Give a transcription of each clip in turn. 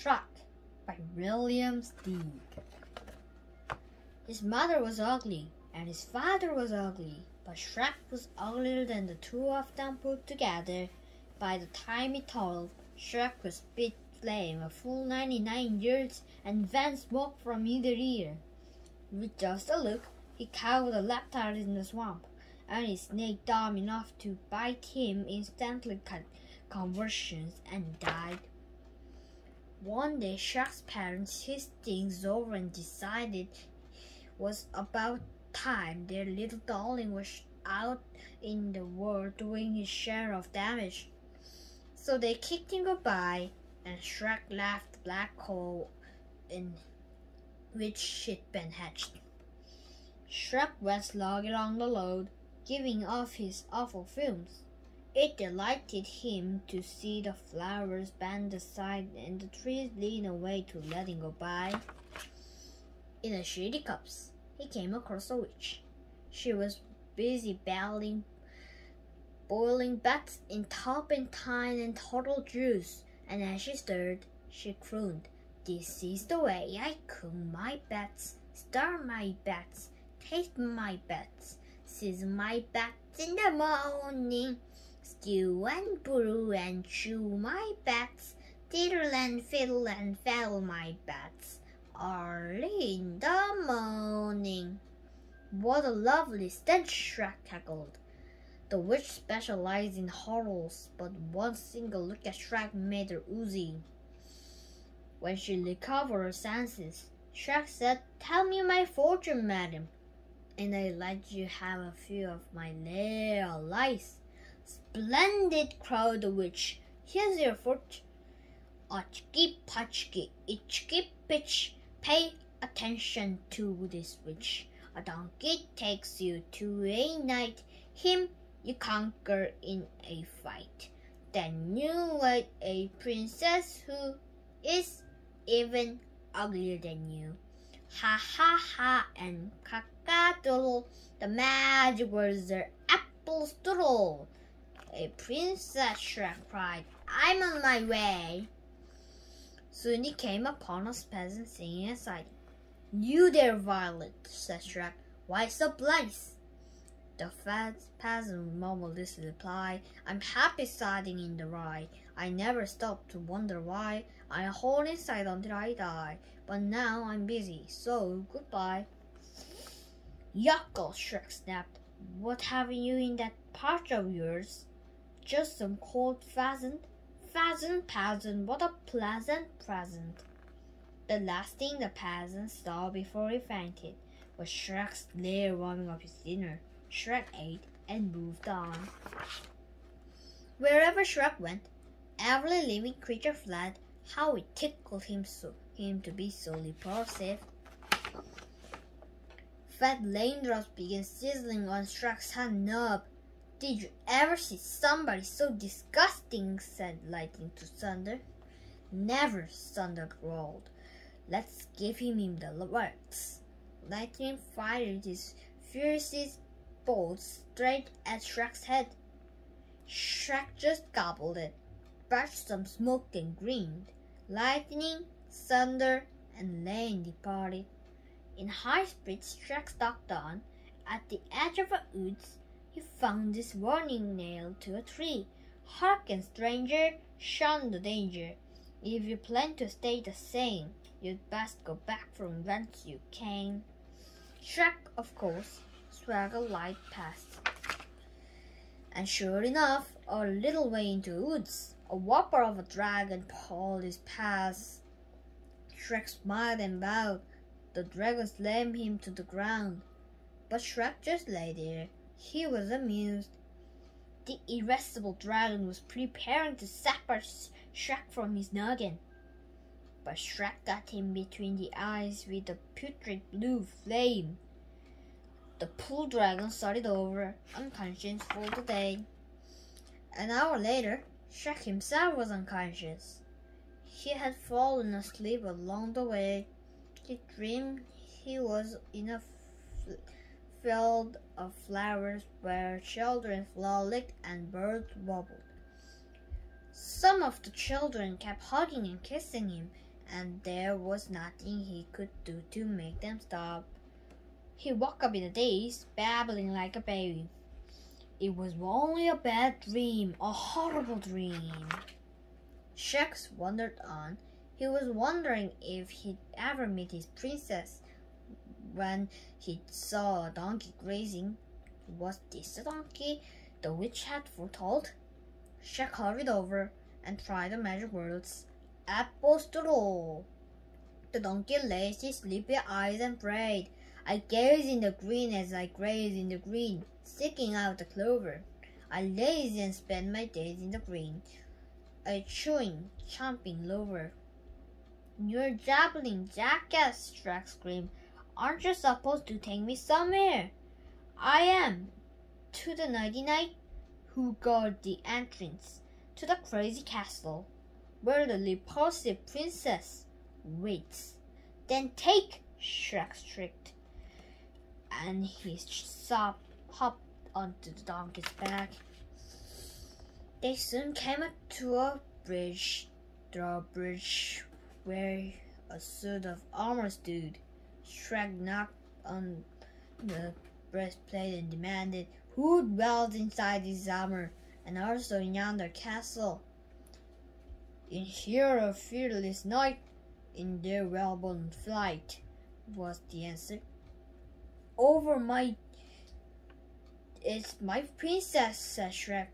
Shrek by William Steig. His mother was ugly, and his father was ugly, but Shrek was uglier than the two of them put together. By the time he told, Shrek was spit flame a full 99 years and then smoke from either ear. With just a look, he caught a leopard in the swamp, and he snaked dumb enough to bite him, instantly cut convulsions and died. One day, Shrek's parents hissed things over and decided it was about time their little darling was out in the world doing his share of damage. So they kicked him goodbye, and Shrek left the black hole in which she'd been hatched. Shrek went slogging along the road, giving off his awful fumes. It delighted him to see the flowers bend aside and the trees lean away to let him go by. In a shady copse, he came across a witch. She was busy boiling bats in turpentine and turtle juice, and as she stirred, she crooned, "This is the way I cook my bats, stir my bats, taste my bats, season my bats in the morning, stew and brew and chew my bats, diddle and fiddle my bats, early in the morning." What a lovely stench, Shrek cackled. The witch specialized in horrors, but one single look at Shrek made her oozy. When she recovered her senses, Shrek said, "Tell me my fortune, madam, and I'll let you have a few of my little lice." "Splendid!" crowed the witch. "Here's your fortune. Ochki pochki, itchki pitch. Pay attention to this witch. A donkey takes you to a knight. Him you conquer in a fight. Then you wed a princess who is even uglier than you." Ha ha ha and cock-a-doodle. The magic words are apple strudel. "A princess," Shrek cried. "I'm on my way." Soon he came upon a peasant singing and sighing. "You there, Violet," said Shrek. "Why so blithe?" The fat peasant mumbled this reply. "I'm happy siding in the rye. I never stop to wonder why. I hold inside until I die. But now I'm busy, so goodbye." "Yuckle," Shrek snapped. "What have you in that pouch of yours?" "Just some cold pheasant." Pheasant, what a pleasant present." The last thing the peasant saw before he fainted was Shrek's lair warming up his dinner. Shrek ate and moved on. Wherever Shrek went, every living creature fled. How it tickled him to be so repulsive. Fat raindrops began sizzling on Shrek's hand knob. "Did you ever see somebody so disgusting?" said Lightning to Thunder. "Never," Thunder growled. "Let's give him the works." Lightning fired his fiercest bolts straight at Shrek's head. Shrek just gobbled it, belched some smoke and grinned. Lightning, thunder, and rain departed. In high spirits, Shrek stalked on. At the edge of the woods, he found this warning nailed to a tree. "Hearken, stranger, shun the danger. If you plan to stay the same, you'd best go back from whence you came." Shrek, of course, swaggled light past. And sure enough, a little way into the woods, a whopper of a dragon pulled his path. Shrek smiled and bowed. The dragon slammed him to the ground. But Shrek just lay there. He was amused. The irascible dragon was preparing to separate Shrek from his noggin. But Shrek got him between the eyes with a putrid blue flame. The poor dragon started over, unconscious for the day. An hour later, Shrek himself was unconscious. He had fallen asleep along the way. He dreamed he was in a field of flowers where children frolicked and birds warbled. Some of the children kept hugging and kissing him, and there was nothing he could do to make them stop. He woke up in a daze, babbling like a baby. It was only a bad dream, a horrible dream. Shrek wandered on. He was wondering if he'd ever meet his princess when he saw a donkey grazing. Was this the donkey the witch had foretold? Shrek hurried over and tried the magic words. Apostolo. The donkey raised his sleepy eyes and prayed. I gaze in the green as I graze in the green, seeking out the clover. I lazy and spend my days in the green, a chewing, chomping lover. You're jabbling, jackass, Shrek screamed. Aren't you supposed to take me somewhere? I am. To the nighty night, who guard the entrance to the crazy castle, where the repulsive princess waits. Then take, Shrek shrieked, and he hopped onto the donkey's back. They soon came to a bridge, the bridge where a suit of armor stood. Shrek knocked on the breastplate and demanded, who dwells inside this armor, and also in yonder castle? In here a fearless knight, in their well-born flight, was the answer. It's my princess, said Shrek.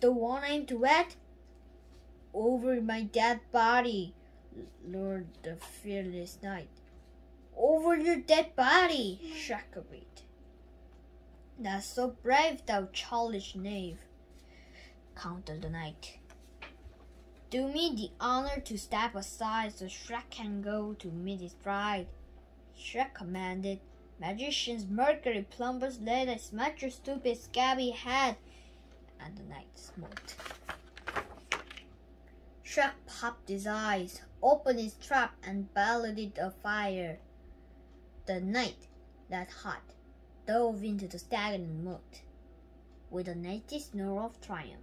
The one I'm to wed? Over my dead body, lured the fearless knight. Over your dead body, Shrek agreed. That's so brave, thou childish knave, countered the knight. Do me the honor to step aside so Shrek can go to meet his bride, Shrek commanded. Magicians, Mercury, plumbers, let us smash your stupid scabby head. And the knight smoked. Shrek popped his eyes, opened his trap, and ballotted a fire. The knight, that hot, dove into the stagnant moat. With a nasty snore of triumph,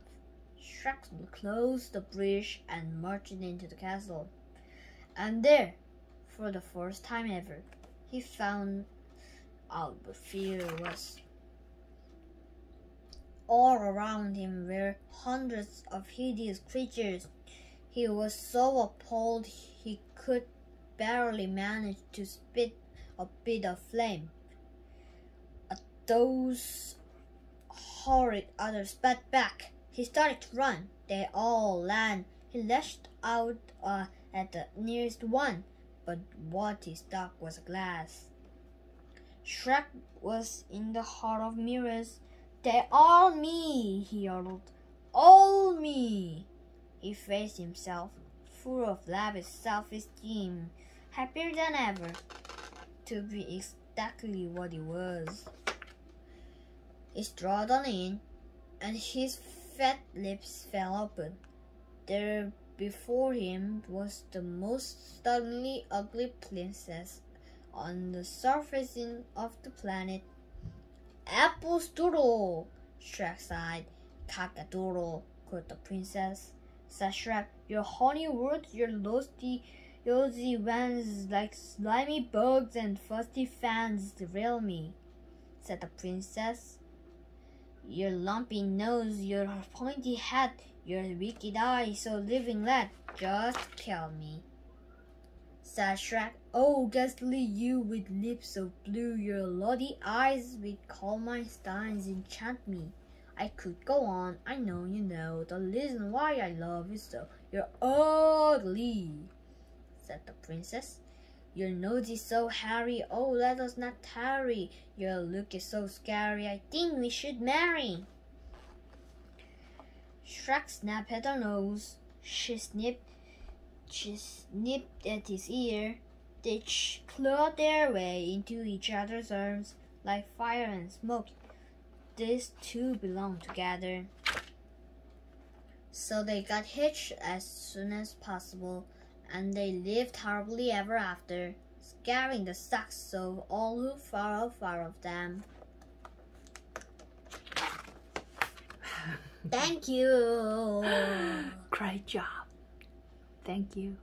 Shrek closed the bridge and marched into the castle. And there, for the first time ever, he found out what fear was. All around him were hundreds of hideous creatures. He was so appalled he could barely manage to spit a bit of flame. At those horrid others spat back. He started to run. They all ran. He lashed out at the nearest one, but what he struck was glass. Shrek was in the heart of mirrors. They're all me, he yelled. All me. He faced himself, full of lavish self-esteem, happier than ever to be exactly what he was. He strode on in, and his fat lips fell open. There before him was the most sternly ugly princess on the surface of the planet. Apples doodle, Shrek sighed. Cock-a-doodle, quoth the princess. Said Shrek, your honey words, your rosy vans like slimy bugs and fuzzy fans derail me, said the princess. Your lumpy nose, your pointy head, your wicked eyes, so living lad, just kill me, said Shrek. Oh, ghastly you with lips so blue, your lordy eyes with carmine steins enchant me. I could go on, I know you know the reason why I love you so. You're ugly, said the princess. Your nose is so hairy, oh let us not tarry. Your look is so scary, I think we should marry. Shrek snapped at her nose. She snipped at his ear. They clawed their way into each other's arms like fire and smoke. These two belonged together. So they got hitched as soon as possible, and they lived happily ever after, scaring the socks off all who far of them. Thank you. Great job. Thank you.